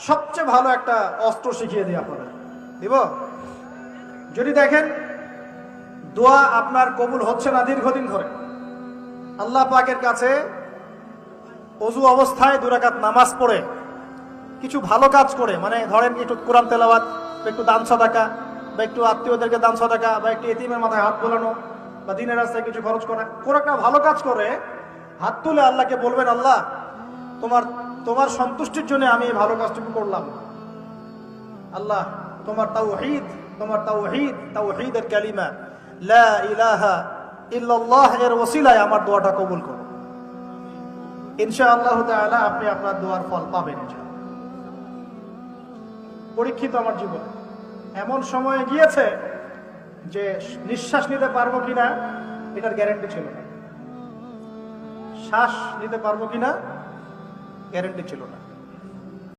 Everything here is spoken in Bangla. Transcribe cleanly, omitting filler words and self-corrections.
সবচেয়ে ভালো একটা অস্ত্র শিখিয়ে দিই আপনাদের, দিব? যদি দেখেন দোয়া আপনার কবুল হচ্ছে না দীর্ঘদিন ধরে, আল্লাহ পাকের কাছে অজু অবস্থায় 2 রাকাত নামাজ পড়ে কিছু ভালো কাজ করে, মানে ধরেন একটু কোরআন তেলাওয়াত বা একটু দান সাদাকা বা একটু আত্মীয়দেরকে দান সাদাকা বা একটু এতিমের মাথায় হাত বোলানো বা দিনের রাস্তায় কিছু খরচ করা, কোনো একটা ভালো কাজ করে হাত তুলে আল্লাহকে বলবেন, আল্লাহ তোমার তোমার সন্তুষ্টির জন্য আমি এই ভালো কাজটুকু করলাম। আল্লাহ তোমার তাওহীদের কালিমা লা ইলাহা ইল্লাল্লাহ এর ওসিলায় আমার দোয়াটা কবুল করো। ইনশাআল্লাহ তাআলা আপনি আপনার দোয়ার ফল পাবেন। পরীক্ষিত আমার জীবনে এমন সময়ে গিয়েছে যে নিঃশ্বাস নিতে পারবো কিনা এটার গ্যারান্টি ছিল না, শ্বাস নিতে পারবো কিনা গ্যারান্টি ছিল না।